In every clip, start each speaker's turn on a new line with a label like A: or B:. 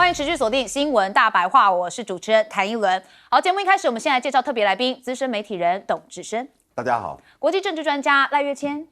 A: 迎持续锁定新闻大白话，我是主持人谭一伦。好，节目一开始，我们先来介绍特别来宾，资深媒体人董志生。
B: 大家好。
A: 国际政治专家赖岳谦。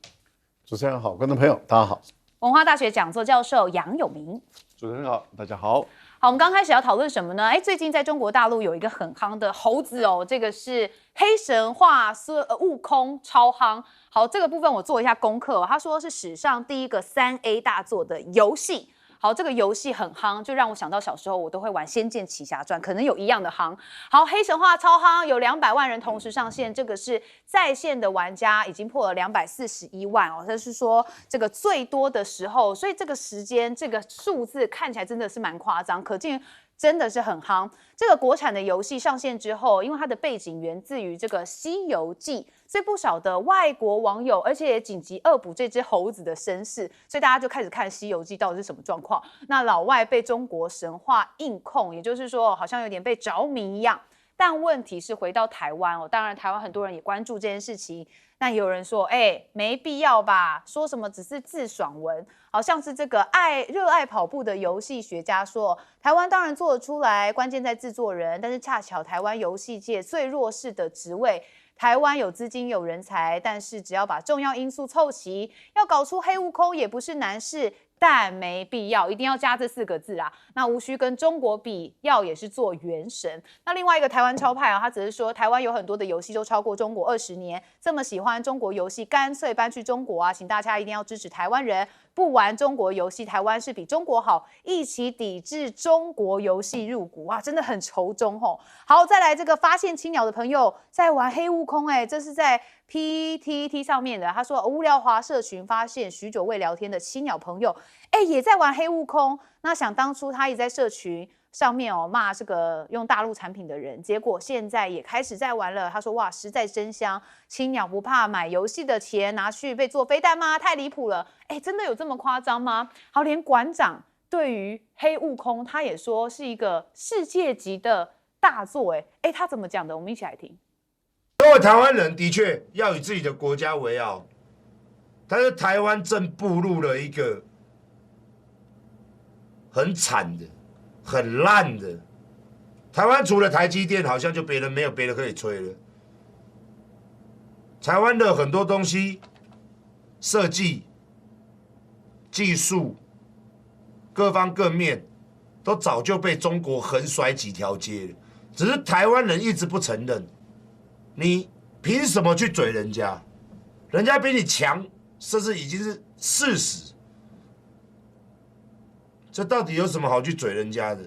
C: 主持人好，观众朋友大家好。
A: 文化大学讲座教授杨永明。
C: 主持人好，大家好。
A: 好，我们刚开始要讨论什么呢？最近在中国大陆有一个很夯的猴子哦，这个是黑神话悟空超夯。好，这个部分我做一下功课他说是史上第一个3A 大作的游戏。好，这个游戏很夯，就让我想到小时候我都会玩《仙剑奇侠传》，可能有一样的夯。好，黑神话超夯，有200万人同时上线，这个是在线的玩家已经破了241万哦，这是说这个最多的时候，所以这个时间这个数字看起来真的是蛮夸张，可见真的是很夯。这个国产的游戏上线之后，因为它的背景源自于这个《西游记》，所以不少的外国网友，而且也紧急恶补这只猴子的身世，所以大家就开始看《西游记》到底是什么状况。那老外被中国神话硬控，也就是说，好像有点被着迷一样。但问题是回到台湾哦，当然台湾很多人也关注这件事情。那也有人说，没必要吧？说什么只是自爽文，好像是这个热爱跑步的游戏学家说，台湾当然做得出来，关键在制作人，但是恰巧台湾游戏界最弱势的职位。台湾有资金有人才，但是只要把重要因素凑齐，要搞出黑悟空也不是难事。但没必要，一定要加这4个字啊！那无需跟中国比，要也是做原神。那另外一个台湾超派他只是说台湾有很多的游戏都超过中国20年，这么喜欢中国游戏，干脆搬去中国啊！请大家一定要支持台湾人，不玩中国游戏，台湾是比中国好，一起抵制中国游戏入股哇！真的很仇中吼。好，再来这个发现青鸟的朋友在玩黑悟空，这是在 PTT 上面的，他说无聊滑社群发现许久未聊天的青鸟朋友，也在玩黑悟空。那想当初他也在社群上面骂这个用大陆产品的人，结果现在也开始在玩了。他说哇，实在真香，青鸟不怕买游戏的钱拿去被做飞弹吗？太离谱了！真的有这么夸张吗？好，连馆长对于黑悟空他也说是一个世界级的大作。他怎么讲的？我们一起来听。
B: 各位台湾人的确要以自己的国家为傲，但是台湾正步入了一个很惨的、很烂的。台湾除了台积电，好像就没有别的可以吹了。台湾的很多东西，设计、技术，各方各面都早就被中国横甩几条街了，只是台湾人一直不承认。你凭什么去嘴人家？人家比你强，甚至已经是事实。这到底有什么好去嘴人家的？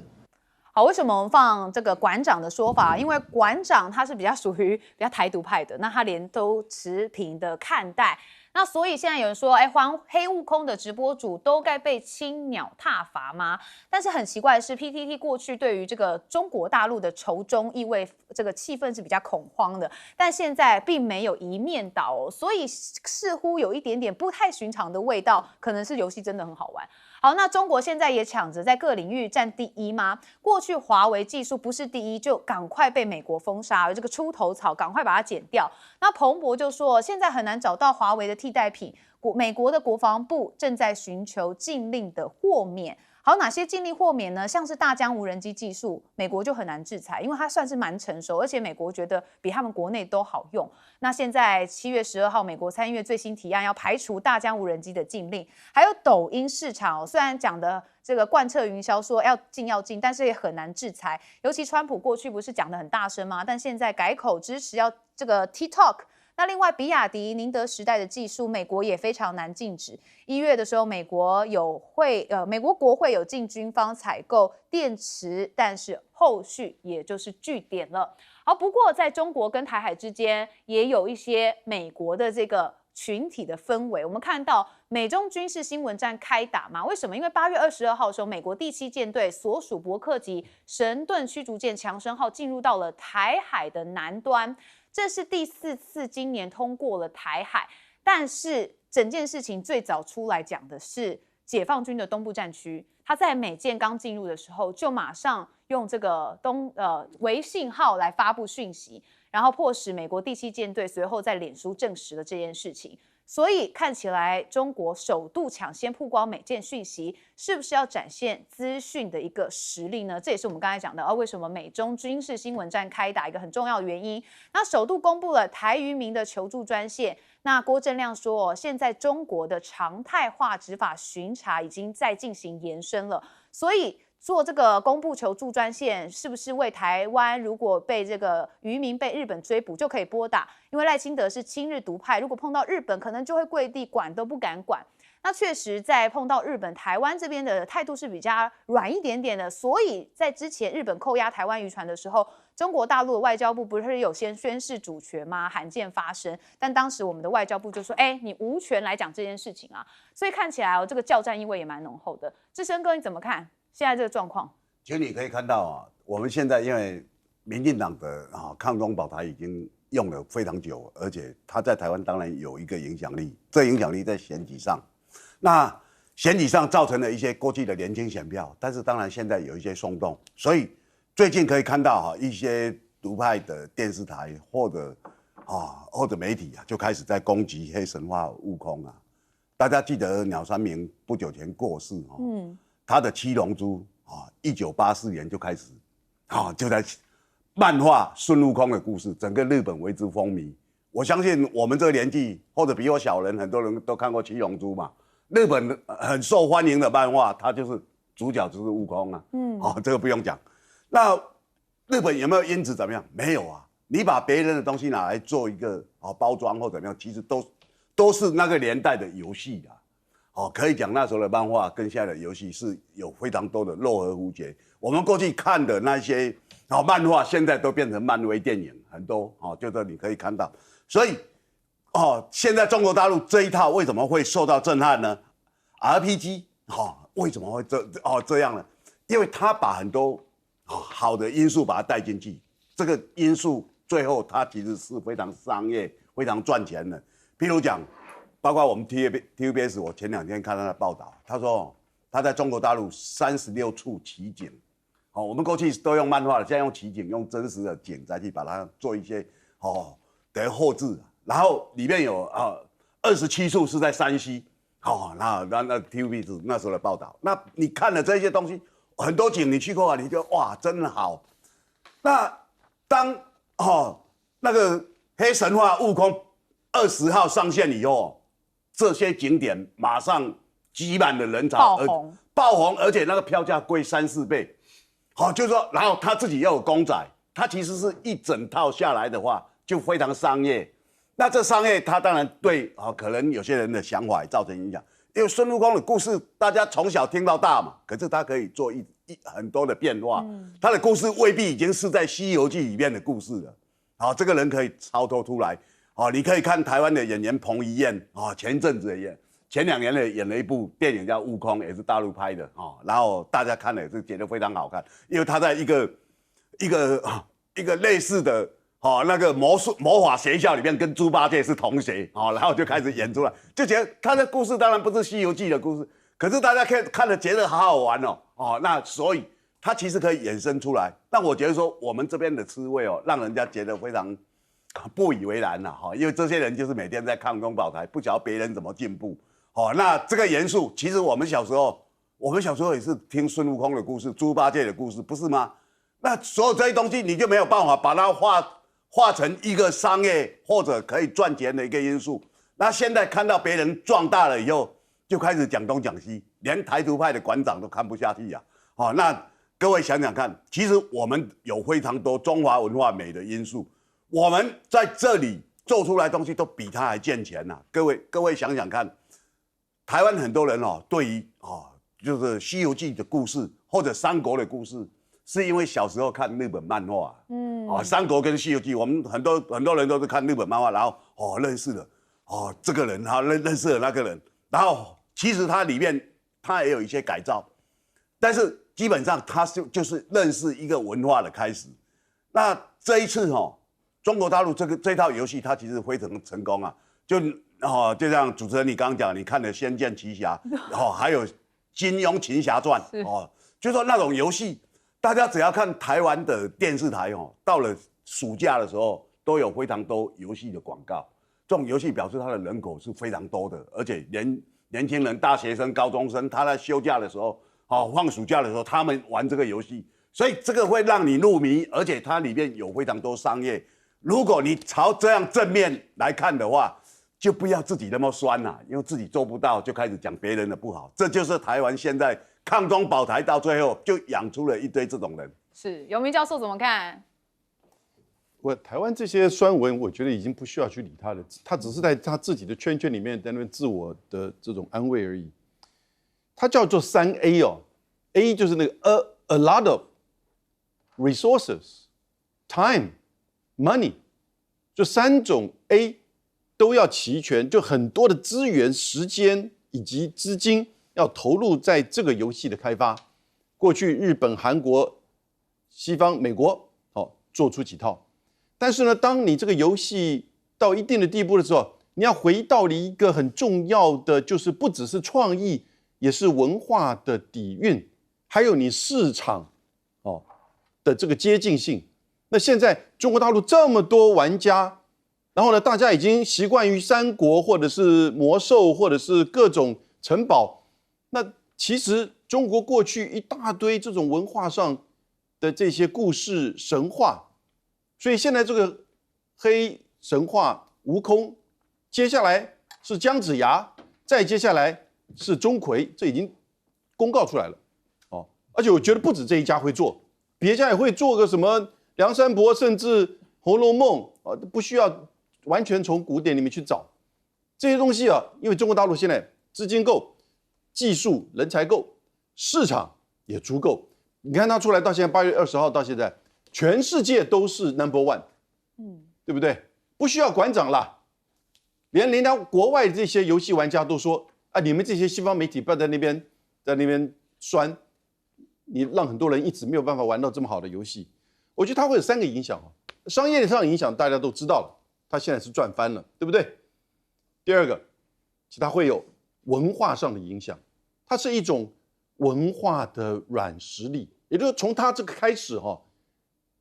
A: 好，为什么我们放这个馆长的说法？因为馆长他是比较属于比较台独派的，那他连都持平的看待。那所以现在有人说，还黑悟空的直播主都该被青鸟挞伐吗？但是很奇怪的是 ，PTT 过去对于这个中国大陆的仇中意味，这个气氛是比较恐慌的，但现在并没有一面倒所以似乎有一点点不太寻常的味道，可能是游戏真的很好玩。好，那中国现在也抢着在各领域占第一吗？过去华为技术不是第一，就赶快被美国封杀，这个出头草赶快把它剪掉。那彭博就说，现在很难找到华为的替代品，美国的国防部正在寻求禁令的豁免。好，哪些禁令豁免呢？像是大疆无人机技术，美国就很难制裁，因为它算是蛮成熟，而且美国觉得比他们国内都好用。那现在7月12号，美国参议院最新提案要排除大疆无人机的禁令，还有抖音市场虽然讲的这个贯彻云霄说要禁，但是也很难制裁。尤其川普过去不是讲得很大声吗？但现在改口支持要这个 TikTok。那另外，比亚迪、宁德时代的技术，美国也非常难禁止。1月的时候，美国国会有禁军方采购电池，但是后续也就是据点了。好，不过在中国跟台海之间，也有一些美国的这个群体的氛围。我们看到美中军事新闻战开打嘛？为什么？因为8月22号的时候，美国第7舰队所属伯克级神盾驱逐舰强生号进入到了台海的南端。这是第4次今年通过了台海，但是整件事情最早出来讲的是解放军的东部战区，他在美舰刚进入的时候，就马上用这个微信号来发布讯息，然后迫使美国第7舰队随后在脸书证实了这件事情。所以看起来中国首度抢先曝光每件讯息，是不是要展现资讯的一个实力呢？这也是我们刚才讲的为什么美中军事新闻战开打一个很重要的原因。那首度公布了台渔民的求助专线。那郭正亮说，现在中国的常态化执法巡查已经在进行延伸了，所以做这个公布求助专线，是不是为台湾如果被这个渔民被日本追捕就可以拨打？因为赖清德是亲日独派，如果碰到日本，可能就会跪地，管都不敢管。那确实，在碰到日本，台湾这边的态度是比较软一点点的，所以在之前日本扣押台湾渔船的时候，中国大陆的外交部不是有先宣示主权吗？罕见发生，但当时我们的外交部就说：“你无权来讲这件事情啊。”所以看起来这个教战意味也蛮浓厚的。志升哥，你怎么看现在这个状况？
D: 其实你可以看到我们现在因为民进党的抗中保台已经用了非常久，而且他在台湾当然有一个影响力，这影响力在选举上。那选举上造成了一些过去的年轻选票，但是当然现在有一些松动，所以最近可以看到一些独派的电视台或者媒体就开始在攻击黑神话悟空啊。大家记得鸟山明不久前过世他的七龙珠1984年就开始就在漫画孙悟空的故事，整个日本为之风靡。我相信我们这个年纪或者比我小人，很多人都看过七龙珠嘛。日本很受欢迎的漫画，它就是主角就是悟空啊。这个不用讲。那日本有没有因此怎么样？没有啊。你把别人的东西拿来做一个包装或怎么样，其实都是那个年代的游戏啊。可以讲那时候的漫画跟现在的游戏是有非常多的若合符节。我们过去看的那些漫画，现在都变成漫威电影，很多就是你可以看到。所以现在中国大陆这一套为什么会受到震撼呢 ？RPG 为什么会这样呢？因为他把很多好的因素把它带进去，这个因素最后它其实是非常商业、非常赚钱的。譬如讲，包括我们 TVBS， 我前2天看他的报道，他说他在中国大陆36处取景。我们过去都用漫画的，现在用取景，用真实的景再去把它做一些等于后置，然后里面有27处是在山西，那 TVB 那时候的报道，那你看了这些东西，很多景你去过你就哇真好。那当那个黑神话悟空20号上线以后，这些景点马上挤满了人潮，爆红，而且那个票价贵3、4倍。就是说，然后他自己又有公仔，他其实是一整套下来的话，就非常商业。那这商业，他当然对可能有些人的想法也造成影响。因为孙悟空的故事，大家从小听到大嘛，可是他可以做很多的变化。他的故事未必已经是在《西游记》里面的故事了。这个人可以超脱出来。你可以看台湾的演员彭于晏前阵子也前2年演了一部电影叫《悟空》，也是大陆拍的然后大家看了也是觉得非常好看，因为他在一个类似的那个魔法学校里面跟猪八戒是同学然后就开始演出来，就觉得他的故事当然不是《西游记》的故事，可是大家看了觉得好好玩那所以他其实可以衍生出来。那我觉得说我们这边的滋味让人家觉得非常不以为然因为这些人就是每天在抗中保台，不晓得别人怎么进步。那这个元素，其实我们小时候也是听孙悟空的故事、猪八戒的故事，不是吗？那所有这些东西，你就没有办法把它化成一个商业或者可以赚钱的一个因素。那现在看到别人壮大了以后，就开始讲东讲西，连台独派的馆长都看不下去那各位想想看，其实我们有非常多中华文化美的因素，我们在这里做出来的东西都比他还健全各位想想看。台湾很多人对于就是《西游记》的故事或者三国的故事，是因为小时候看日本漫画，三国跟《西游记》，我们很多人都是看日本漫画，然后认识了这个人，认识了那个人，然后其实它里面它也有一些改造，但是基本上它就是认识一个文化的开始。那这一次中国大陆这套游戏它其实非常成功就像主持人你刚刚讲，你看的《仙剑奇侠》还有《金庸群侠传》就说那种游戏，大家只要看台湾的电视台到了暑假的时候，都有非常多游戏的广告。这种游戏表示它的人口是非常多的，而且年轻人、大学生、高中生，他在休假的时候，放暑假的时候，他们玩这个游戏，所以这个会让你入迷，而且它里面有非常多商业。如果你朝这样正面来看的话，就不要自己那么酸啦，因为自己做不到就开始讲别人的不好，这就是台湾现在抗中保台到最后就养出了一堆这种人。
A: 是有明教授怎么看？
C: 台湾这些酸文，我觉得已经不需要去理他了，他只是在他自己的圈里面在那边自我的这种安慰而已。它叫做3A 哦 ，A 就是那个 a lot of resources, time, money， 就3种 A 都要齐全，就很多的资源、时间以及资金要投入在这个游戏的开发。过去日本、韩国、西方、美国，做出几套。但是呢，当你这个游戏到一定的地步的时候，你要回到了一个很重要的，就是不只是创意，也是文化的底蕴，还有你市场的这个接近性。那现在中国大陆这么多玩家，然后呢，大家已经习惯于三国或者是魔兽或者是各种城堡，那其实中国过去一大堆这种文化上的这些故事神话。所以现在这个黑神话悟空，接下来是姜子牙，再接下来是钟馗，这已经公告出来了而且我觉得不止这一家会做，别家也会做个什么梁山伯，甚至《红楼梦》不需要完全从古典里面去找这些东西因为中国大陆现在资金够，技术人才够，市场也足够。你看它出来到现在8月20号到现在。全世界都是 No.1，对不对？不需要馆长啦，连人家国外这些游戏玩家都说你们这些西方媒体不要在那边酸，你让很多人一直没有办法玩到这么好的游戏。我觉得它会有3个影响商业上的影响大家都知道了，它现在是赚翻了，对不对？第二个，其实它会有文化上的影响，它是一种文化的软实力，也就是从它这个开始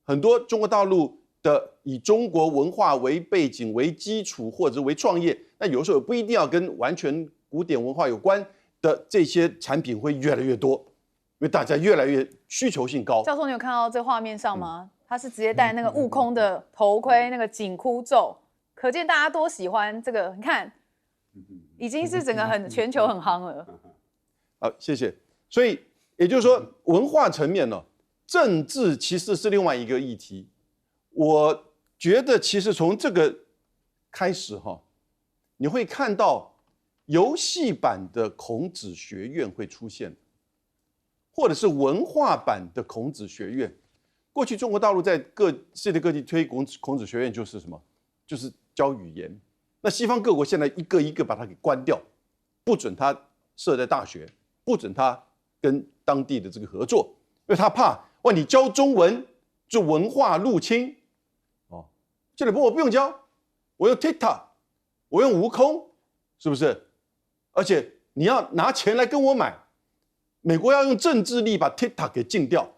C: 很多中国大陆的以中国文化为背景为基础或者为创业，那有时候不一定要跟完全古典文化有关的这些产品会越来越多，因为大家越来越需求性高。
A: 教授，你有看到这画面上吗？他是直接戴那个悟空的头盔，那个紧箍咒，可见大家多喜欢这个。你看，已经是整个全球很夯了。
C: 好，谢谢。所以也就是说，文化层面呢。政治其实是另外一个议题，我觉得其实从这个开始你会看到游戏版的孔子学院会出现，或者是文化版的孔子学院。过去中国大陆在世界各地推孔子学院就是什么？就是教语言。那西方各国现在一个一个把它给关掉，不准它设在大学，不准它跟当地的这个合作，因为他怕。你教中文就文化入侵这里我不用教，我用 TikTok， 我用悟空，是不是？而且你要拿钱来跟我买，美国要用政治力把 TikTok 给禁掉，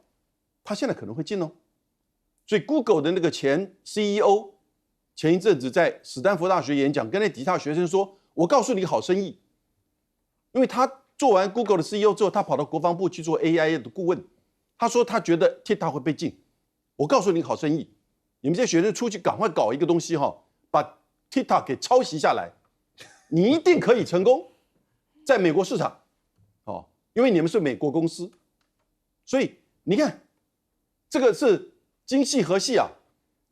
C: 他现在可能会禁所以 Google 的那个前 CEO 前一阵子在史丹福大学演讲，跟那底下学生说：“我告诉你好生意。”因为他做完 Google 的 CEO 之后，他跑到国防部去做 AI 的顾问。他说他觉得 TikTok 会被禁，我告诉你好生意，你们这些学生出去赶快搞一个东西把 TikTok 给抄袭下来，你一定可以成功，在美国市场因为你们是美国公司，所以你看这个是精细和细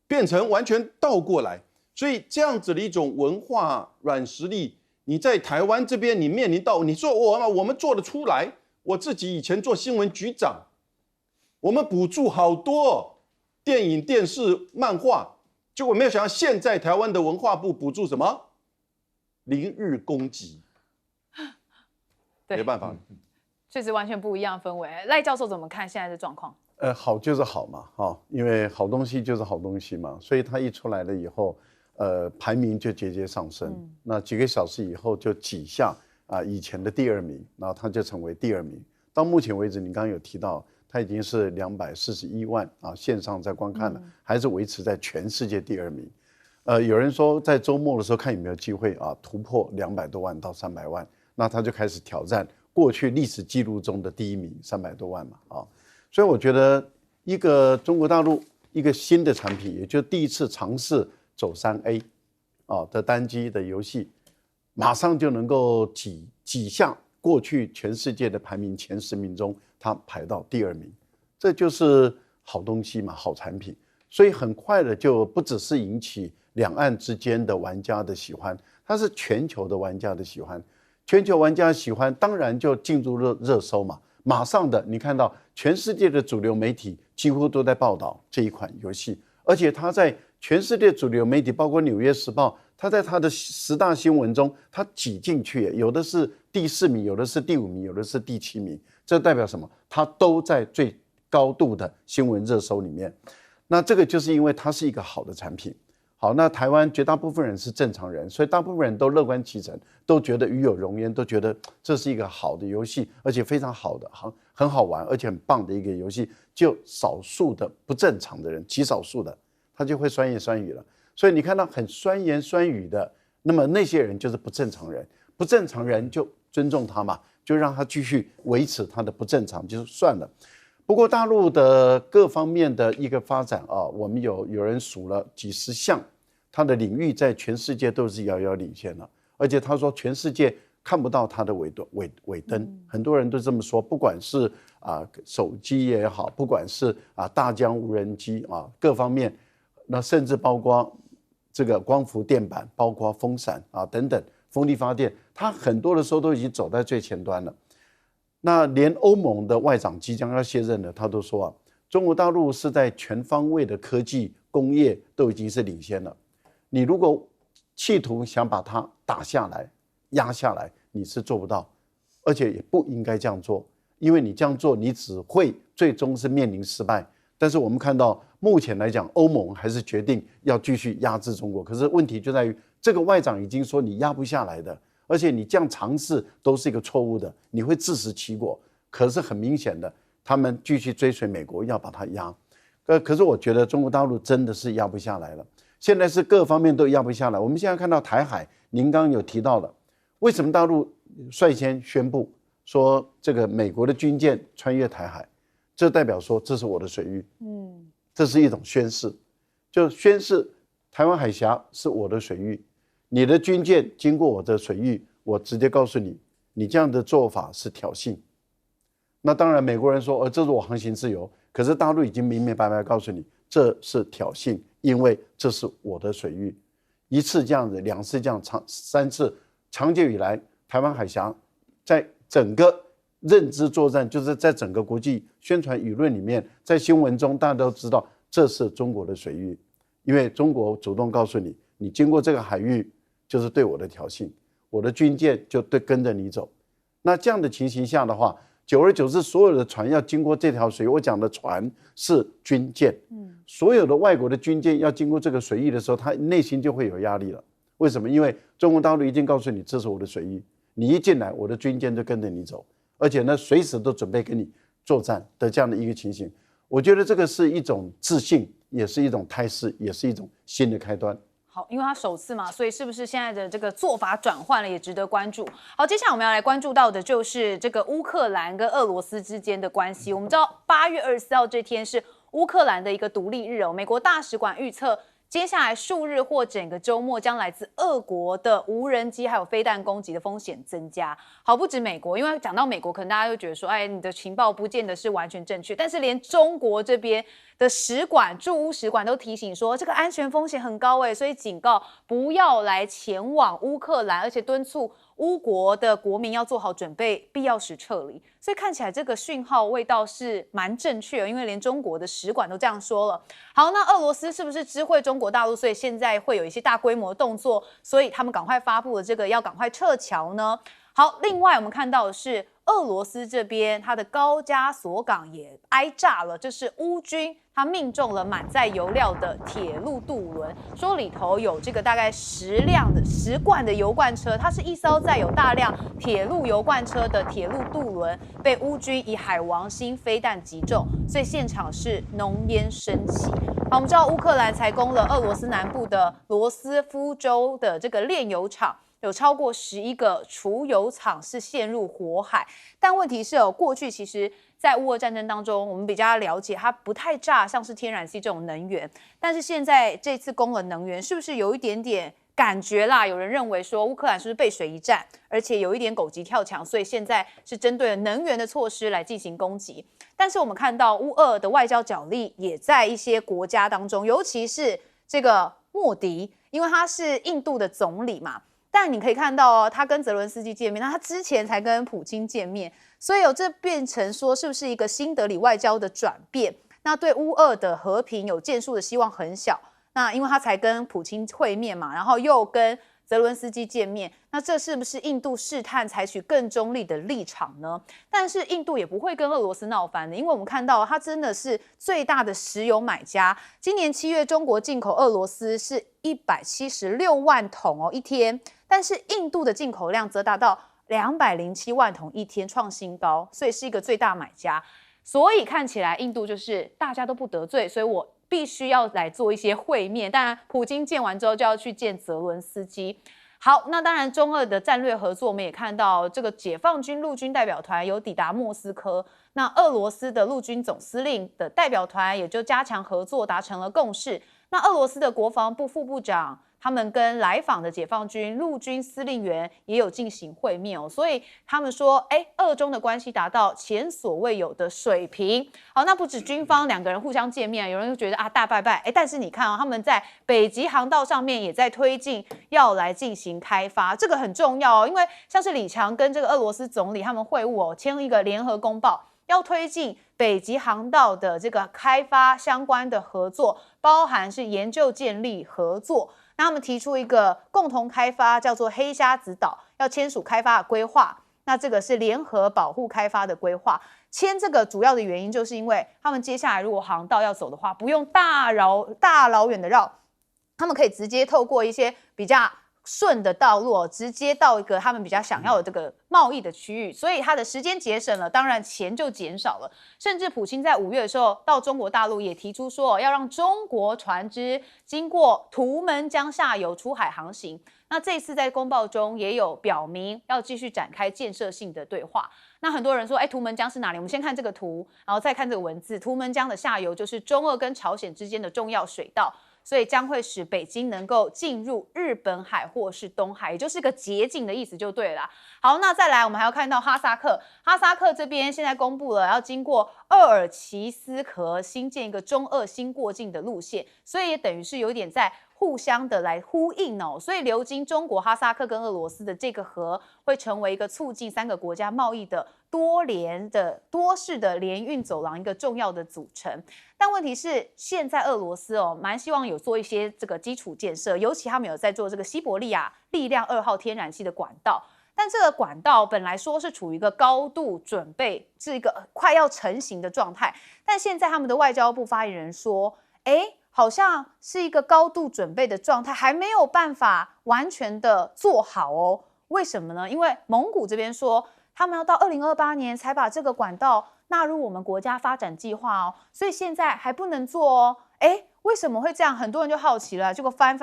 C: 变成完全倒过来，所以这样子的一种文化软实力，你在台湾这边你面临到你说我们做得出来，我自己以前做新闻局长。我们补助好多电影、电视、漫画，结果没有想到现在台湾的文化部补助什么？0日公祭，没办法，
A: 确实完全不一样的氛围。赖教授怎么看现在的状况？
C: 好就是好嘛，因为好东西就是好东西嘛，所以它一出来了以后，排名就节节上升。那几个小时以后就挤下以前的第2名，然后它就成为第2名。到目前为止，你刚刚有提到。它已经是241万线上在观看了，还是维持在全世界第2名。有人说在周末的时候看有没有机会啊突破200多万到300万，那他就开始挑战过去历史记录中的第一名300多万嘛啊，所以我觉得一个中国大陆一个新的产品，也就第一次尝试走3A 啊的单机的游戏，马上就能够挤下过去全世界的排名前10名中，它排到第2名，这就是好东西嘛，好产品。所以很快的就不只是引起两岸之间的玩家的喜欢，它是全球的玩家的喜欢。全球玩家喜欢，当然就进入热搜嘛。马上的，你看到全世界的主流媒体几乎都在报道这一款游戏，而且它在全世界主流媒体，包括《纽约时报》，它在它的10大新闻中，它挤进去，有的是第4名，有的是第5名，有的是第7名。这代表什么？它都在最高度的新闻热搜里面。那这个就是因为它是一个好的产品。好，那台湾绝大部分人是正常人，所以大部分人都乐观其成，都觉得与有荣焉，都觉得这是一个好的游戏，而且非常好的，很好玩，而且很棒的一个游戏。就少数的不正常的人，极少数的，他就会酸言酸语了。所以你看到很酸言酸语的，那么那些人就是不正常人，不正常人就尊重他嘛，就让他继续维持他的不正常，就算了。不过大陆的各方面的一个发展啊，我们有人数了几十项，它的领域在全世界都是遥遥领先的，而且他说全世界看不到它的尾灯，很多人都这么说，不管是手机也好，不管是大疆无人机啊各方面，那甚至包括这个光伏电板，包括风扇啊等等，风力发电，它很多的时候都已经走在最前端了。那连欧盟的外长即将要卸任了，他都说中国大陆是在全方位的科技工业都已经是领先了。你如果企图想把它打下来、压下来，你是做不到，而且也不应该这样做，因为你这样做，你只会最终是面临失败。但是我们看到目前来讲，欧盟还是决定要继续压制中国。可是问题就在于，这个外长已经说你压不下来的。而且你这样尝试都是一个错误的，你会自食其果。可是很明显的，他们继续追随美国，要把它压。可是我觉得中国大陆真的是压不下来了。现在是各方面都压不下来。我们现在看到台海，您刚刚有提到了，为什么大陆率先宣布说这个美国的军舰穿越台海？这代表说这是我的水域，这是一种宣示，就宣示台湾海峡是我的水域。你的军舰经过我的水域，我直接告诉你，你这样的做法是挑衅。那当然，美国人说，这是我航行自由。可是大陆已经明明白白告诉你，这是挑衅，因为这是我的水域。1次这样子，2次这样，3次，长久以来，台湾海峡在整个认知作战，就是在整个国际宣传舆论里面，在新闻中，大家都知道这是中国的水域，因为中国主动告诉你，你经过这个海域。就是对我的挑衅，我的军舰就跟着你走。那这样的情形下的话，久而久之，所有的船要经过这条水域，我讲的船是军舰，所有的外国的军舰要经过这个水域的时候，他内心就会有压力了。为什么？因为中国大陆一定告诉你，这是我的水域，你一进来，我的军舰就跟着你走，而且呢，随时都准备跟你作战的这样的一个情形。我觉得这个是一种自信，也是一种态势，也是一种新的开端。
A: 好，因为它首次嘛，所以是不是现在的这个做法转换了，也值得关注。好，接下来我们要来关注到的就是这个乌克兰跟俄罗斯之间的关系。我们知道8月24号这天是乌克兰的一个独立日哦，美国大使馆预测，接下来数日或整个周末将来自俄国的无人机还有飞弹攻击的风险增加。好，不止美国，因为讲到美国，可能大家就觉得说，你的情报不见得是完全正确，但是连中国这边的使馆、驻乌使馆都提醒说，这个安全风险很高所以警告不要来前往乌克兰，而且敦促乌国的国民要做好准备，必要时撤离。所以看起来这个讯号味道是蛮正确的，因为连中国的使馆都这样说了。好，那俄罗斯是不是知会中国大陆，所以现在会有一些大规模动作，所以他们赶快发布了这个要赶快撤侨呢？好，另外我们看到的是俄罗斯这边，它的高加索港也挨炸了，这是乌军他命中了满载油料的铁路渡轮，说里头有这个大概10罐的油罐车，它是一艘载有大量铁路油罐车的铁路渡轮，被乌军以海王星飞弹击中，所以现场是浓烟升起。好，我们知道乌克兰才攻了俄罗斯南部的罗斯夫州的这个炼油厂，有超过11个储油厂是陷入火海。但问题是过去其实在乌俄战争当中，我们比较了解它不太炸，像是天然气这种能源。但是现在这次攻了能源，是不是有一点点感觉啦？有人认为说乌克兰是不是背水一战，而且有一点狗急跳墙，所以现在是针对了能源的措施来进行攻击。但是我们看到乌俄的外交角力也在一些国家当中，尤其是这个莫迪，因为他是印度的总理嘛。但你可以看到他跟泽伦斯基见面，那他之前才跟普京见面，所以这变成说是不是一个新德里外交的转变？那对乌俄的和平有建树的希望很小。那因为他才跟普京会面嘛，然后又跟泽伦斯基见面，那这是不是印度试探采取更中立的立场呢？但是印度也不会跟俄罗斯闹翻的，因为我们看到它真的是最大的石油买家。今年7月，中国进口俄罗斯是176万桶一天，但是印度的进口量则达到207万桶一天，创新高，所以是一个最大买家。所以看起来印度就是大家都不得罪，所以我必须要来做一些会面，当然普京见完之后就要去见泽伦斯基。好，那当然中俄的战略合作，我们也看到这个解放军陆军代表团有抵达莫斯科，那俄罗斯的陆军总司令的代表团也就加强合作，达成了共识。那俄罗斯的国防部副部长他们跟来访的解放军陆军司令员也有进行会面所以他们说，俄中的关系达到前所未有的水平。好，那不止军方两个人互相见面，有人就觉得大拜拜，但是你看他们在北极航道上面也在推进要来进行开发，这个很重要因为像是李强跟这个俄罗斯总理他们会晤签了一个联合公报，要推进北极航道的这个开发相关的合作，包含是研究建立合作。那他们提出一个共同开发，叫做黑瞎子岛，要签署开发的规划。那这个是联合保护开发的规划。签这个主要的原因，就是因为他们接下来如果航道要走的话，不用大老远的绕，他们可以直接透过一些比较顺的道路直接到一个他们比较想要的这个贸易的区域，所以它的时间节省了，当然钱就减少了。甚至普京在5月的时候到中国大陆也提出说，要让中国船只经过图们江下游出海航行。那这次在公报中也有表明要继续展开建设性的对话。那很多人说，图们江是哪里？我们先看这个图，然后再看这个文字。图们江的下游就是中俄跟朝鲜之间的重要水道。所以将会使北京能够进入日本海或是东海，也就是个捷径的意思就对了啦。好，那再来我们还要看到哈萨克这边现在公布了要经过鄂尔齐斯河新建一个中俄新过境的路线，所以也等于是有点在互相的来呼应所以流经中国、哈萨克跟俄罗斯的这个河会成为一个促进3个国家贸易的多式的联运走廊，一个重要的组成。但问题是，现在俄罗斯蛮希望有做一些这个基础建设，尤其他们有在做这个西伯利亚力量2号天然气的管道。但这个管道本来说是处于一个高度准备，是一个快要成型的状态，但现在他们的外交部发言人说，好像是一个高度准备的状态，还没有办法完全的做好为什么呢？因为蒙古这边说，他们要到2028年才把这个管道纳入我们国家发展计划所以现在还不能做为什么会这样？很多人就好奇了。结果翻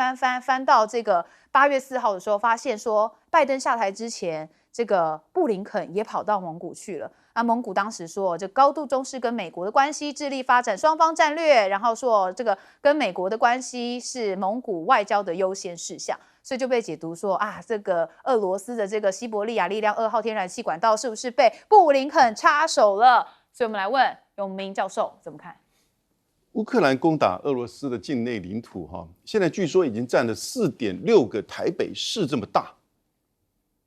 A: 到这个8月4号的时候，发现说拜登下台之前，这个布林肯也跑到蒙古去了。蒙古当时说，这高度重视跟美国的关系，致力发展双方战略，然后说这个跟美国的关系是蒙古外交的优先事项，所以就被解读说这个俄罗斯的这个西伯利亚力量2号天然气管道是不是被布林肯插手了？所以我们来问永明教授怎么看？
C: 乌克兰攻打俄罗斯的境内领土现在据说已经占了4.6个台北市这么大，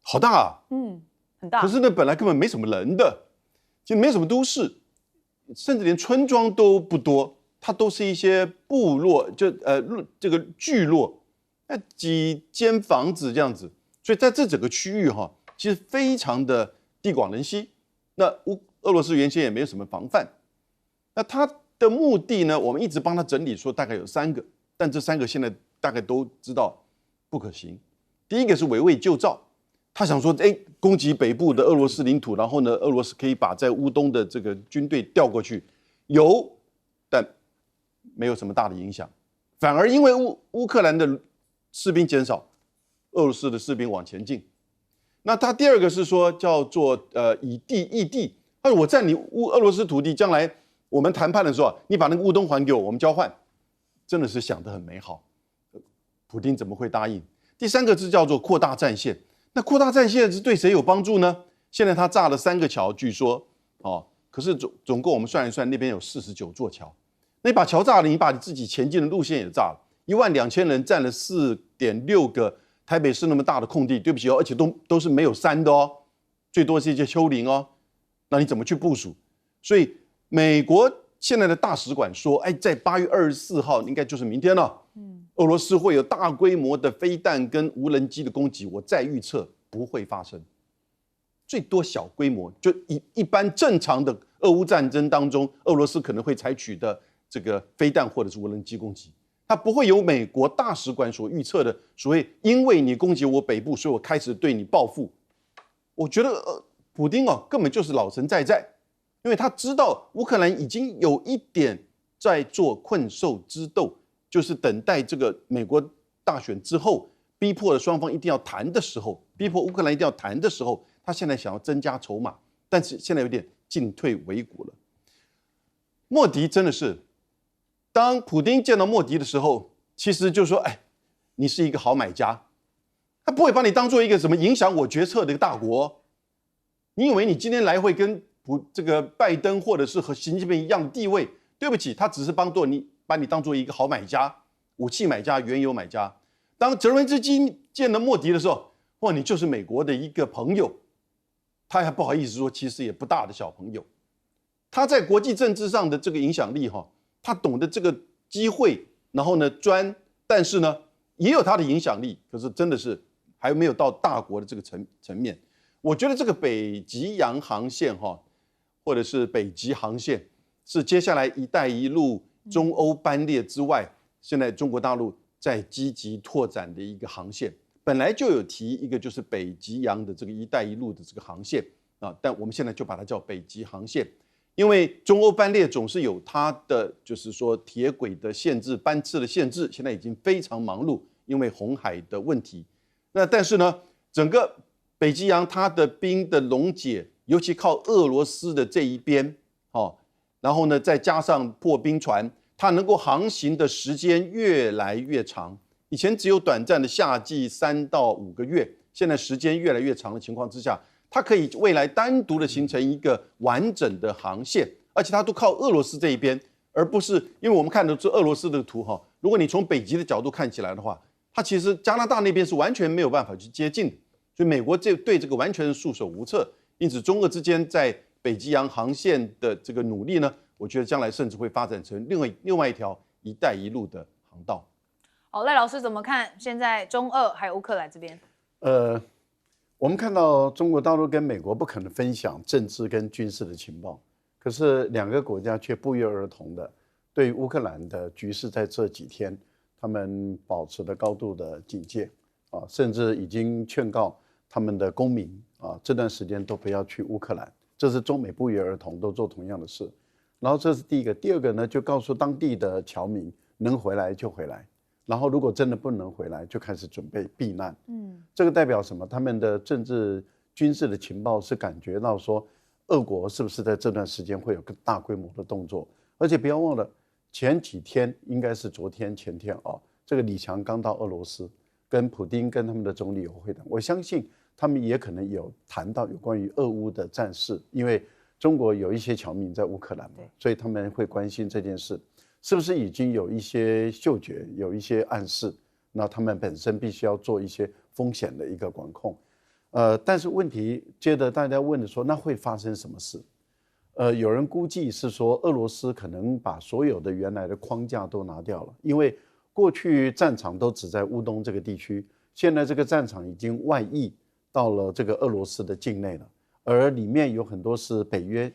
C: 好大
A: 很大。
C: 可是呢，本来根本没什么人的，就没什么都市，甚至连村庄都不多，它都是一些部落，这个聚落，几间房子这样子，所以在这整个区域其实非常的地广人稀。那俄罗斯原先也没有什么防范，那它的目的呢，我们一直帮他整理说大概有3个，但这3个现在大概都知道不可行。第一个是围魏救赵，他想说，攻击北部的俄罗斯领土，然后呢，俄罗斯可以把在乌东的这个军队调过去，但没有什么大的影响，反而因为乌克兰的士兵减少，俄罗斯的士兵往前进。那他第二个是说叫做以地易地，他说我占你俄罗斯土地，将来我们谈判的时候，你把那个乌东还给我，我们交换，真的是想得很美好。普丁怎么会答应？第三个是叫做扩大战线，那扩大战线是对谁有帮助呢？现在他炸了3个桥，据说可是总共我们算一算，那边有49座桥。那把桥炸了，你把你自己前进的路线也炸了。12000人占了4.6个台北市那么大的空地，对不起而且都是没有山的最多是一些丘陵那你怎么去部署？所以美国现在的大使馆说，在8月24号，应该就是明天了。俄罗斯会有大规模的飞弹跟无人机的攻击，我再预测不会发生，最多小规模，就一般正常的俄乌战争当中，俄罗斯可能会采取的这个飞弹或者是无人机攻击，它不会有美国大使馆所预测的所谓因为你攻击我北部，所以我开始对你报复。我觉得普丁根本就是老神在在，因为他知道乌克兰已经有一点在做困兽之斗。就是等待这个美国大选之后，逼迫的双方一定要谈的时候，逼迫乌克兰一定要谈的时候，他现在想要增加筹码，但是现在有点进退维谷了。莫迪真的是，当普丁见到莫迪的时候，其实就说：“你是一个好买家，他不会把你当做一个什么影响我决策的一个大国。你以为你今天来会跟这个拜登或者是和习近平一样的地位？对不起，他只是把你当做一个好买家，武器买家、原油买家。当泽伦斯基见了莫迪的时候，哇，你就是美国的一个朋友，他还不好意思说，其实也不大的小朋友。他在国际政治上的这个影响力，他懂得这个机会，然后呢但是呢也有他的影响力，可是真的是还没有到大国的这个层面。我觉得这个北极洋航线或者是北极航线，是接下来“一带一路”中欧班列之外，现在中国大陆在积极拓展的一个航线。本来就有提一个就是北极洋的这个“一带一路”的这个航线但我们现在就把它叫北极航线，因为中欧班列总是有它的就是说铁轨的限制、班次的限制，现在已经非常忙碌，因为红海的问题。那但是呢，整个北极洋它的冰的溶解，尤其靠俄罗斯的这一边然后呢，再加上破冰船，它能够航行的时间越来越长。以前只有短暂的夏季3到5个月，现在时间越来越长的情况之下，它可以未来单独的形成一个完整的航线，而且它都靠俄罗斯这一边，而不是因为我们看的是俄罗斯的图如果你从北极的角度看起来的话，它其实加拿大那边是完全没有办法去接近的，所以美国对这个完全束手无策。因此，中俄之间在北极洋航线的这个努力呢，我觉得将来甚至会发展成另外一条“一带一路”的航道。
A: 好，赖老师怎么看现在中俄还有乌克兰这边？
E: 我们看到中国大陆跟美国不可能分享政治跟军事的情报，可是两个国家却不约而同的对乌克兰的局势在这几天，他们保持了高度的警戒甚至已经劝告他们的公民这段时间都不要去乌克兰。这是中美不约而同都做同样的事，然后这是第一个。第二个呢，就告诉当地的侨民能回来就回来，然后如果真的不能回来，就开始准备避难。这个代表什么？他们的政治军事的情报是感觉到说，俄国是不是在这段时间会有个大规模的动作？而且不要忘了，前几天应该是昨天前天这个李强刚到俄罗斯，跟普丁跟他们的总理有会谈，我相信他们也可能有谈到有关于俄乌的战事，因为中国有一些侨民在乌克兰嘛，所以他们会关心这件事，是不是已经有一些嗅觉，有一些暗示，那他们本身必须要做一些风险的一个管控。但是问题接着大家问的说，那会发生什么事？有人估计是说，俄罗斯可能把所有的原来的框架都拿掉了，因为过去战场都只在乌东这个地区，现在这个战场已经外溢到了这个俄罗斯的境内了，而里面有很多是北约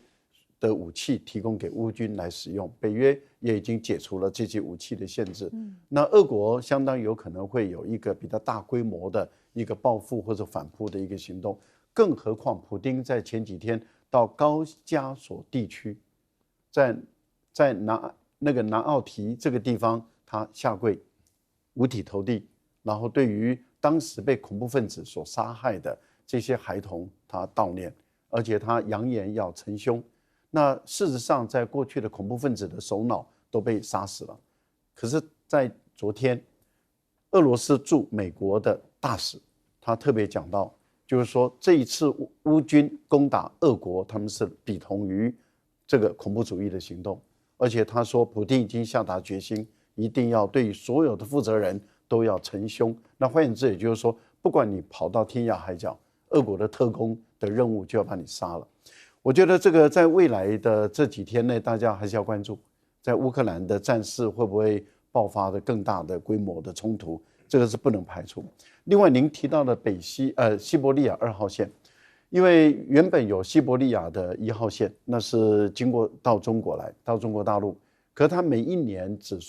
E: 的武器提供给乌军来使用，北约也已经解除了这些武器的限制。那俄国相当有可能会有一个比较大规模的一个报复或者反扑的一个行动，更何况普丁在前几天到高加索地区，在那个南奥提这个地方，他下跪，五体投地，然后对于当时被恐怖分子所杀害的这些孩童，他悼念，而且他扬言要惩凶。那事实上，在过去的恐怖分子的首脑都被杀死了，可是，在昨天，俄罗斯驻美国的大使，他特别讲到，就是说这一次乌军攻打俄国，他们是比同于这个恐怖主义的行动，而且他说，普丁已经下达决心，一定要对所有的负责人都要惩凶。那换言之，也就是说，不管你跑到天涯海角，俄国的特工的任务就要把你杀了。我觉得这个在未来的这几天内，大家还是要关注，在乌克兰的战事会不会爆发的更大的规模的冲突，这个是不能排除。另外，您提到的西伯利亚2号线，因为原本有西伯利亚的1号线，那是经过到中国来，到中国大陆，可它每一年只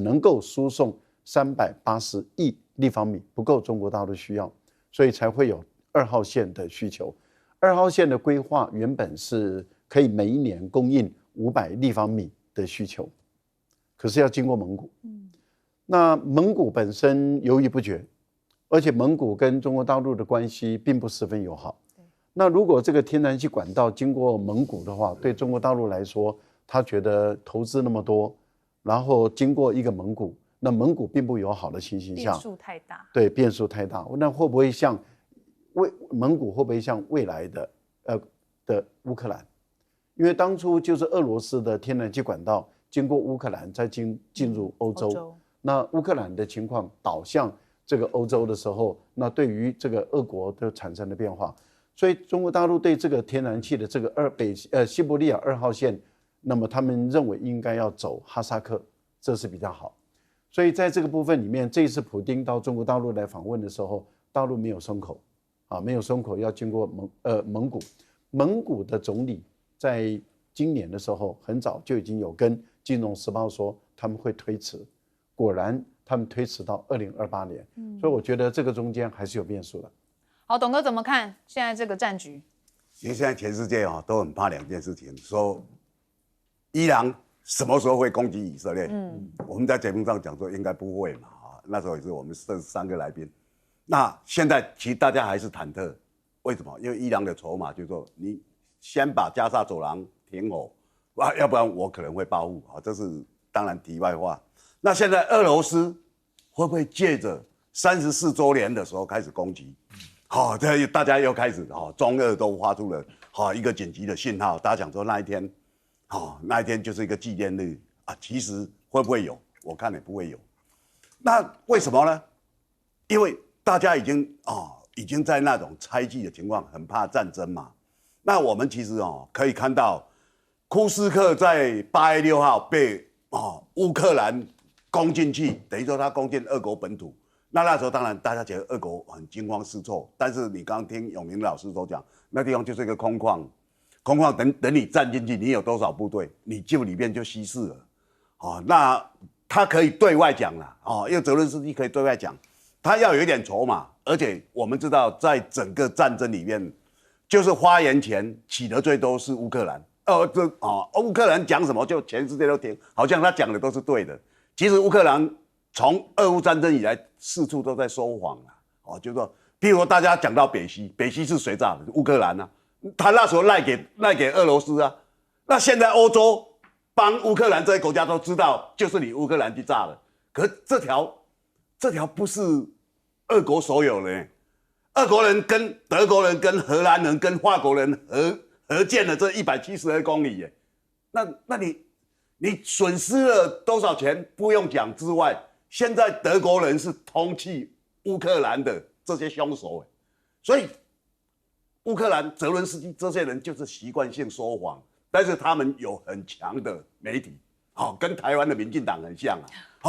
E: 能够输送380亿立方米，不够中国大陆需要，所以才会有2号线的需求。2号线的规划原本是可以每一年供应500立方米的需求，可是要经过蒙古。那蒙古本身犹豫不决，而且蒙古跟中国大陆的关系并不十分友好。那如果这个天然气管道经过蒙古的话，对中国大陆来说，他觉得投资那么多，然后经过一个蒙古，那蒙古并不友好的情形下，
A: 变数太大。
E: 对，变数太大。那会不会像蒙古会不会像未来的乌克兰？因为当初就是俄罗斯的天然气管道经过乌克兰，再进入欧洲。那乌克兰的情况导向这个欧洲的时候，那对于这个俄国都产生了变化。所以中国大陆对这个天然气的这个西伯利亚2号线，那么他们认为应该要走哈萨克，这是比较好。所以在这个部分里面，这一次普丁到中国大陆来访问的时候，大陆没有松口。没有松口，要经过蒙古的总理在今年的时候，很早就已经有跟《金融时报》说他们会推迟，果然他们推迟到2028年。所以我觉得这个中间还是有变数的。
A: 好，董哥怎么看现在这个战局？
D: 其实现在全世界都很怕2件事情，说伊朗什么时候会攻击以色列？我们在节目上讲说应该不会嘛，那时候也是我们3个来宾。那现在其实大家还是忐忑，为什么？因为伊朗的筹码就是说，你先把加沙走廊停火，要不然我可能会报复啊，这是当然题外话。那现在俄罗斯会不会借着34周年的时候开始攻击？这大家又开始中俄都发出了一个紧急的信号，大家讲说那一天就是一个纪念日啊，其实会不会有？我看也不会有。那为什么呢？因为大家已经在那种猜忌的情况，很怕战争嘛。那我们其实可以看到，库斯克在8月6号被乌克兰攻进去，等于说他攻进俄国本土。那时候当然大家觉得俄国很惊慌失措，但是你刚刚听永明老师所讲，那地方就是一个空旷等你站进去，你有多少部队，你就里面就稀释了。那他可以对外讲了因为泽伦斯基可以对外讲。他要有一点筹码，而且我们知道，在整个战争里面，就是发言权起得最多是乌克兰。乌克兰讲什么就全世界都听，好像他讲的都是对的。其实乌克兰从俄乌战争以来，四处都在说谎就是说，譬如说大家讲到北溪是谁炸的？乌克兰啊，他那时候赖给俄罗斯啊。那现在欧洲帮乌克兰这些国家都知道，就是你乌克兰去炸的。可是这条不是俄国所有的，俄国人跟德国人、跟荷兰人、跟法国人合建了这172公里耶。那你损失了多少钱？不用讲之外，现在德国人是通缉乌克兰的这些凶手，所以乌克兰泽伦斯基这些人就是习惯性说谎，但是他们有很强的媒体。跟台湾的民进党很像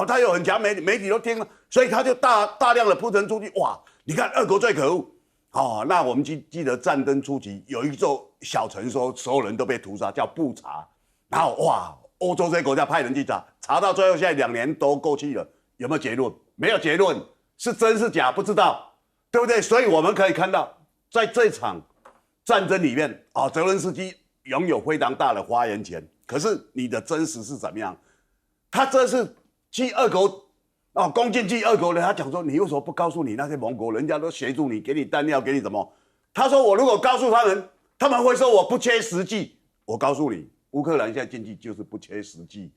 D: 他有很强媒体都听了，所以他就大量的铺陈出去。哇，你看俄国最可恶那我们记得战争初期有一座小城说所有人都被屠杀，叫布查，然后哇，欧洲这些国家派人去查到最后，现在2年多过去了，有没有结论？没有结论，是真是假不知道，对不对？所以我们可以看到，在这场战争里面泽伦斯基拥有非常大的发言权。可是你的真实是怎么样？他这是去俄国攻进去俄国人，他讲说你为什么不告诉你那些盟国，人家都协助你，给你弹药，给你什么？他说我如果告诉他们，他们会说我不切实际。我告诉你，乌克兰现在经济就是不切实际。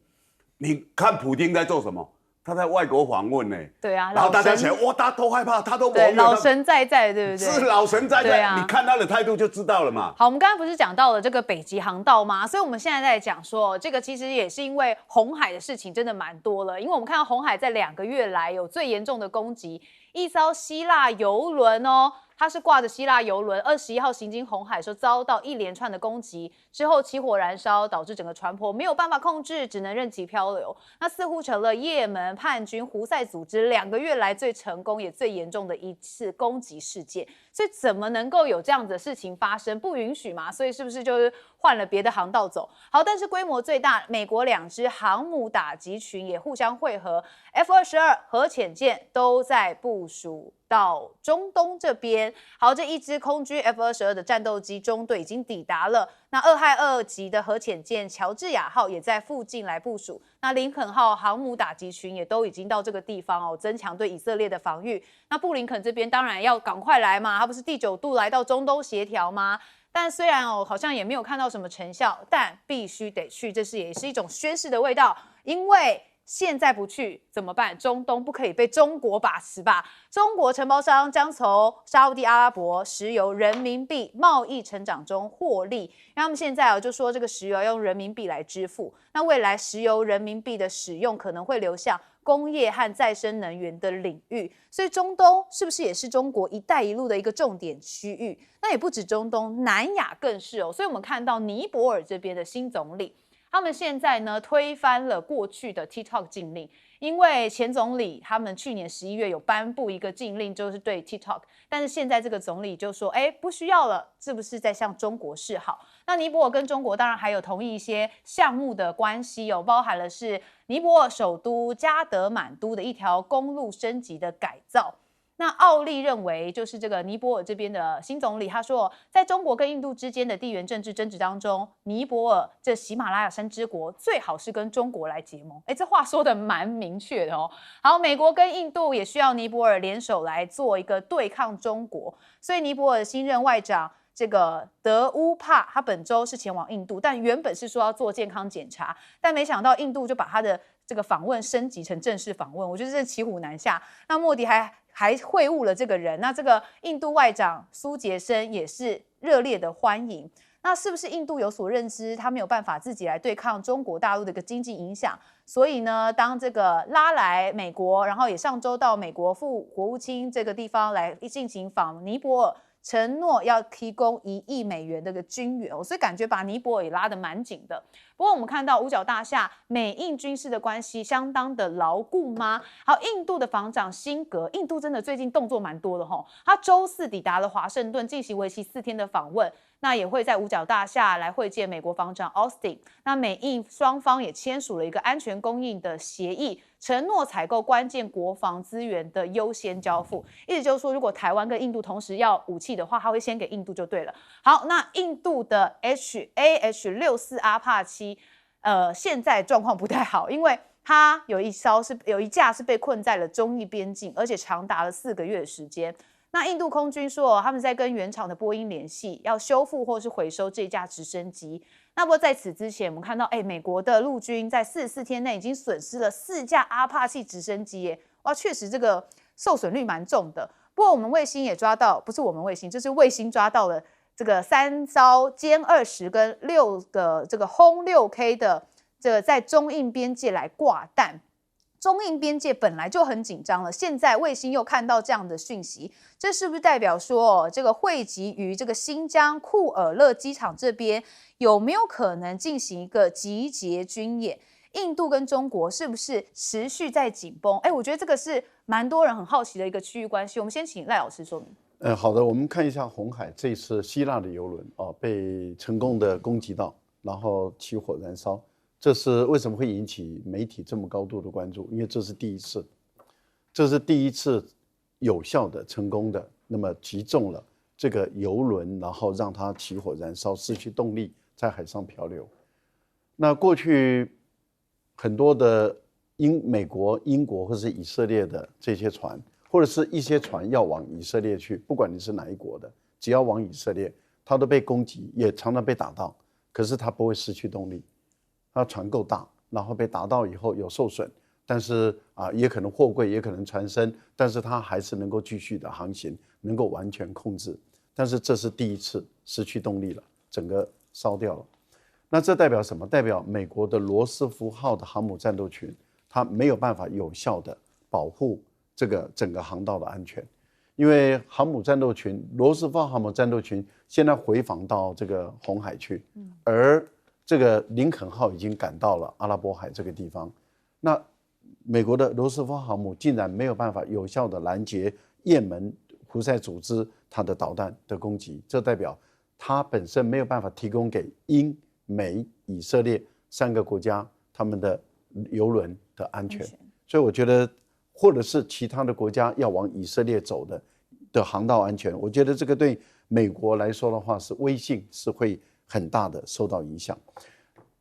D: 你看普丁在做什么？他在外国访问呢。
A: 对啊，
D: 然后大家起来，哇，大家都害怕，他都
A: 对老神在在，对不对？
D: 是老神在在，
A: 啊、
D: 你看他的态度就知道了嘛。
A: 好，我们刚才不是讲到了这个北极航道吗？所以我们现在在讲说，这个其实也是因为红海的事情真的蛮多了，因为我们看到红海在2个月来有最严重的攻击，一艘希腊邮轮哦。它是挂着希腊邮轮21号行经红海的时候，遭到一连串的攻击，之后起火燃烧，导致整个船舶没有办法控制，只能任其漂流。那似乎成了也门叛军胡塞组织2个月来最成功也最严重的一次攻击事件。所以怎么能够有这样子的事情发生？不允许嘛？所以是不是就是换了别的航道走？好，但是规模最大，美国2支航母打击群也互相汇合 ，F-22核潜舰都在部署到中东这边。好，这一支空军 F-22的战斗机中队已经抵达了。那2亥2级的核潜舰乔治亚号也在附近来部署。那林肯号航母打击群也都已经到这个地方哦，增强对以色列的防御。那布林肯这边当然要赶快来嘛，他不是第9度来到中东协调吗？但虽然好像也没有看到什么成效，但必须得去，这是也是一种宣示的味道，因为现在不去怎么办？中东不可以被中国把持吧？中国承包商将从沙烏地阿拉伯石油人民币贸易成长中获利，因为他们现在就说这个石油要用人民币来支付，那未来石油人民币的使用可能会流向工业和再生能源的领域，所以中东是不是也是中国“一带一路”的一个重点区域？那也不止中东，南亚更是哦。所以我们看到尼泊尔这边的新总理，他们现在呢推翻了过去的 TikTok 禁令，因为前总理他们去年11月有颁布一个禁令，就是对 TikTok， 但是现在这个总理就说，不需要了，是不是在向中国示好？那尼泊尔跟中国当然还有同意一些项目的关系哦，包含了是尼泊尔首都加德满都的一条公路升级的改造。那奥利认为，就是这个尼泊尔这边的新总理，他说，在中国跟印度之间的地缘政治争执当中，尼泊尔这喜马拉雅山之国最好是跟中国来结盟。这话说的蛮明确的哦。好，美国跟印度也需要尼泊尔联手来做一个对抗中国，所以尼泊尔新任外长这个德乌帕，他本周是前往印度，但原本是说要做健康检查，但没想到印度就把他的这个访问升级成正式访问，我觉得这骑虎难下。那莫迪还会晤了这个人，那这个印度外长苏杰生也是热烈的欢迎。那是不是印度有所认知，他没有办法自己来对抗中国大陆的一个经济影响？所以呢，当这个拉来美国，然后也上周到美国副国务卿这个地方来进行访尼泊尔，承诺要提供1亿美元的一个军援，所以感觉把尼泊尔也拉得蛮紧的。不过我们看到五角大厦美印军事的关系相当的牢固吗？好，印度的防长辛格，印度真的最近动作蛮多的吼，他周4抵达了华盛顿，进行为期4天的访问。那也会在五角大厦来会见美国防长 Austin。那美印双方也签署了一个安全供应的协议，承诺采购关键国防资源的优先交付。意思就是说，如果台湾跟印度同时要武器的话，他会先给印度就对了。好，那印度的 AH-64 阿帕奇，现在状况不太好，因为它有一架是被困在了中印边境，而且长达了4个月的时间。那印度空军说，他们在跟原厂的波音联系，要修复或是回收这架直升机。那不过在此之前，我们看到，美国的陆军在44天内已经损失了4架阿帕奇直升机耶，哇，确实这个受损率蛮重的。不过我们卫星也抓到，不是我们卫星，就是卫星抓到了这个3艘歼20跟6个这个轰 6K 的这个在中印边界来挂弹。中印边界本来就很紧张了，现在卫星又看到这样的讯息，这是不是代表说，这个汇集于这个新疆库尔勒机场这边有没有可能进行一个集结军演？印度跟中国是不是持续在紧绷？我觉得这个是蛮多人很好奇的一个区域关系。我们先请赖老师说明。
E: 好的，我们看一下红海这次希腊的邮轮被成功的攻击到，然后起火燃烧。这是为什么会引起媒体这么高度的关注？因为这是第一次有效的、成功的，那么击中了这个邮轮，然后让它起火燃烧，失去动力，在海上漂流。那过去很多的美国、英国或是以色列的这些船，或者是一些船要往以色列去，不管你是哪一国的，只要往以色列，它都被攻击，也常常被打到，可是它不会失去动力，它船够大，然后被打到以后有受损，但是也可能货柜，也可能船身，但是它还是能够继续的航行，能够完全控制。但是这是第一次失去动力了，整个烧掉了。那这代表什么？代表美国的罗斯福号的航母战斗群，它没有办法有效的保护这个整个航道的安全，因为航母战斗群，罗斯福号航母战斗群现在回防到这个红海去，而这个林肯号已经赶到了阿拉伯海这个地方。那美国的罗斯福号航母竟然没有办法有效的拦截也门胡塞组织它的导弹的攻击，这代表它本身没有办法提供给英美以色列3个国家他们的邮轮的安全。所以我觉得或者是其他的国家要往以色列走的航道安全，我觉得这个对美国来说的话是威信是会很大的受到影响。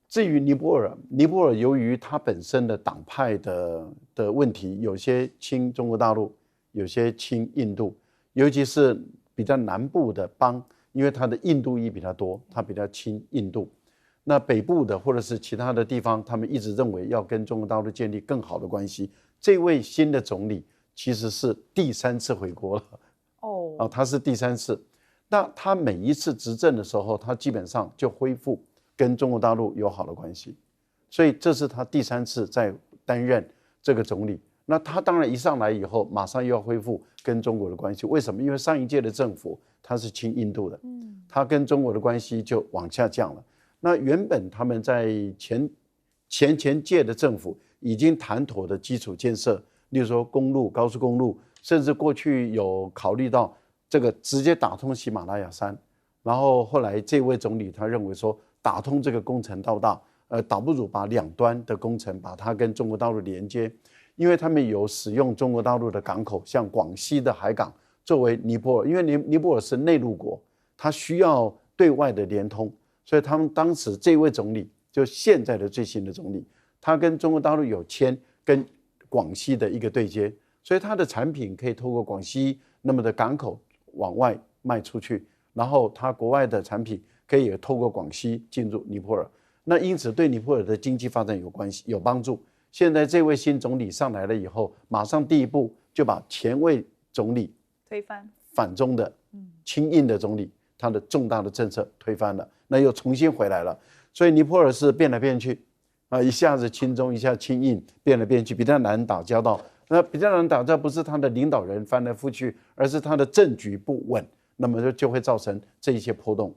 E: 至于尼泊尔由于它本身的党派的问题，有些亲中国大陆，有些亲印度，尤其是比较南部的邦，因为它的印度裔比较多，它比较亲印度。那北部的或者是其他的地方，他们一直认为要跟中国大陆建立更好的关系。这位新的总理其实是第3次回国了，他是第3次。那他每一次执政的时候，他基本上就恢复跟中国大陆友好的关系，所以这是他第3次在担任这个总理。那他当然一上来以后，马上又要恢复跟中国的关系。为什么？因为上一届的政府他是亲印度的，他跟中国的关系就往下降了。那原本他们在前届的政府已经谈妥的基础建设，例如说公路、高速公路，甚至过去有考虑到这个直接打通喜马拉雅山，然后后来这位总理他认为说打通这个工程到大，倒不如把两端的工程把它跟中国大陆连接，因为他们有使用中国大陆的港口，像广西的海港作为尼泊尔，因为尼泊尔是内陆国，它需要对外的连通。所以他们当时这位总理，就现在的最新的总理，他跟中国大陆有签跟广西的一个对接，所以他的产品可以透过广西那么的港口往外卖出去，然后他国外的产品可以也透过广西进入尼泊尔，那因此对尼泊尔的经济发展有关系有帮助。现在这位新总理上来了以后，马上第一步就把前位总理
A: 推翻
E: 反中的亲印的总理他的重大的政策推翻了，那又重新回来了。所以尼泊尔是变来变去一下子亲中，一下亲印，变来变去，比较难打交道。那比较难打交道不是他的领导人翻来覆去，而是他的政局不稳，那么就会造成这一些波动。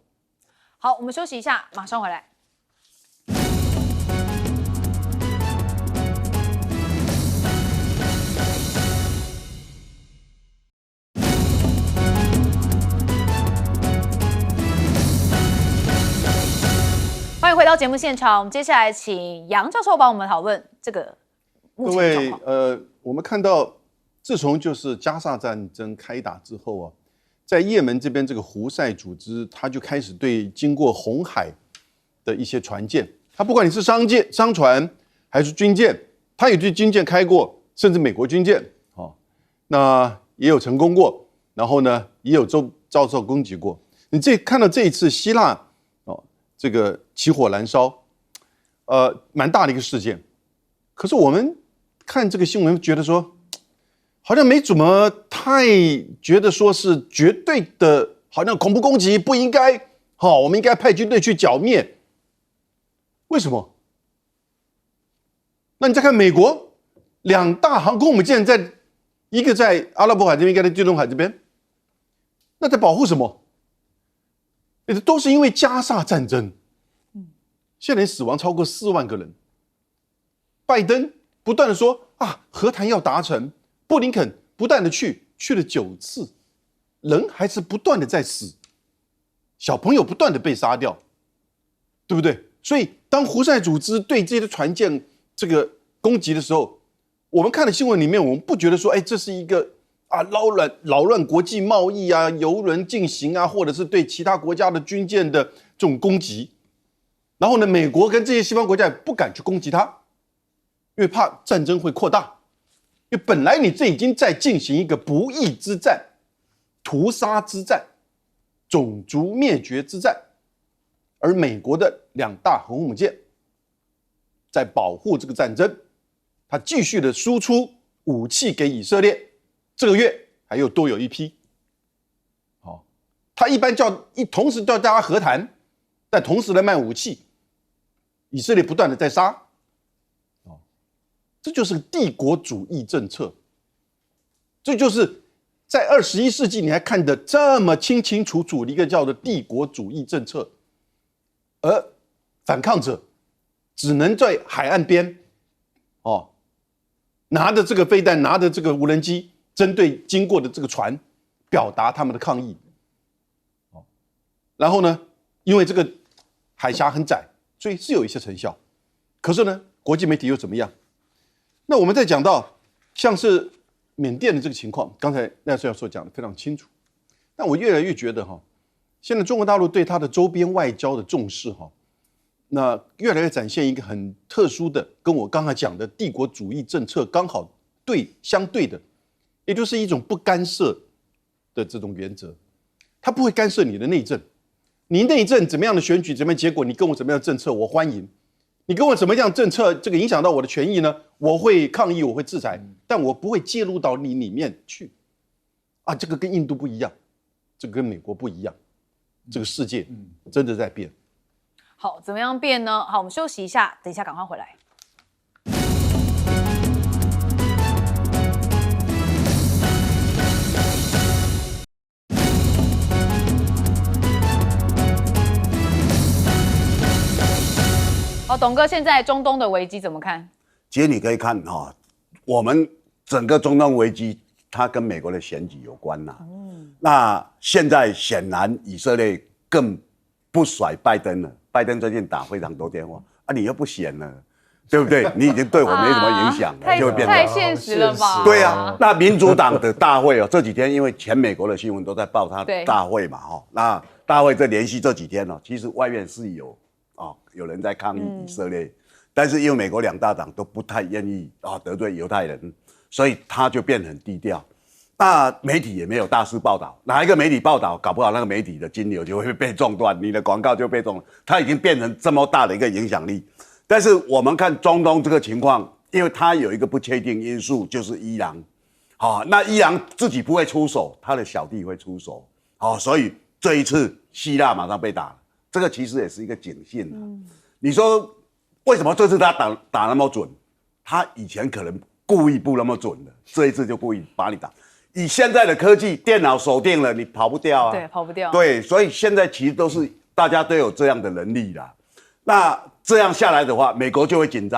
A: 好，我们休息一下，马上回来。欢迎回到节目现场，我们接下来请杨教授帮我们讨论这个目前的状况。
C: 我们看到，自从就是加沙战争开打之后啊，在也门这边这个胡塞组织，他就开始对经过红海的一些船舰，他不管你是商船还是军舰，他也对军舰开过，甚至美国军舰那也有成功过，然后呢也有遭受攻击过。你看到这一次希腊这个起火燃烧，蛮大的一个事件。可是我们看这个新闻，觉得说，好像没怎么太觉得说是绝对的，好像恐怖攻击不应该，我们应该派军队去剿灭。为什么？那你再看美国2大航空母舰一个在阿拉伯海这边，一个在地中海这边，那在保护什么？都是因为加沙战争，现在死亡超过4万个人。拜登不断的说和谈要达成，布林肯不断的去了9次，人还是不断的在死，小朋友不断的被杀掉，对不对？所以当胡塞组织对这些船舰这个攻击的时候，我们看的新闻里面，我们不觉得说，这是一个扰乱国际贸易啊，油轮进行啊，或者是对其他国家的军舰的这种攻击。然后呢，美国跟这些西方国家也不敢去攻击它，因为怕战争会扩大。因为本来你这已经在进行一个不义之战、屠杀之战、种族灭绝之战，而美国的2大航母舰在保护这个战争，它继续的输出武器给以色列，这个月还有多有一批。好，他一般同时叫大家和谈，但同时来卖武器，以色列不断的在杀。这就是帝国主义政策，这就是在21世纪你还看得这么清清楚楚的一个叫做帝国主义政策，而反抗者只能在海岸边，拿着这个飞弹，拿着这个无人机，针对经过的这个船，表达他们的抗议。然后呢，因为这个海峡很窄，所以是有一些成效。可是呢，国际媒体又怎么样？那我们再讲到像是缅甸的这个情况，刚才赖教授讲的非常清楚。但我越来越觉得现在中国大陆对它的周边外交的重视那越来越展现一个很特殊的，跟我刚才讲的帝国主义政策刚好相对的，也就是一种不干涉的这种原则。它不会干涉你的内政，你内政怎么样的选举，怎么样结果，你跟我怎么样的政策，我欢迎。你跟我怎么样政策，这个影响到我的权益呢？我会抗议，我会制裁，但我不会介入到你里面去。这个跟印度不一样，这个跟美国不一样，这个世界真的在变。
A: 好，怎么样变呢？好，我们休息一下，等一下赶快回来。好，董哥，现在中东的危机怎么看？
D: 其实你可以看我们整个中东危机，它跟美国的选举有关呐。那现在显然以色列更不甩拜登了，拜登最近打非常多电话你又不选了，对不对？你已经对我没什么影响了，就会变
A: 太现实了吧？
D: 对啊，那民主党的大会这几天因为全美国的新闻都在报他的大会嘛那大会连续这几天其实外面是有人在抗议以色列，但是因为美国2大党都不太愿意得罪犹太人，所以他就变很低调。那媒体也没有大肆报道，哪一个媒体报道，搞不好那个媒体的金流就会被中断，你的广告就被中断。它已经变成这么大的一个影响力。但是我们看中东这个情况，因为它有一个不确定因素，就是伊朗。那伊朗自己不会出手，他的小弟会出手。所以这一次希腊马上被打了。这个其实也是一个警讯你说为什么这次他打那么准？他以前可能故意不那么准的，这一次就故意把你打。以现在的科技，电脑锁定了，你跑不掉
A: 对，跑不掉。
D: 对，所以现在其实大家都有这样的能力啦。那这样下来的话，美国就会紧张。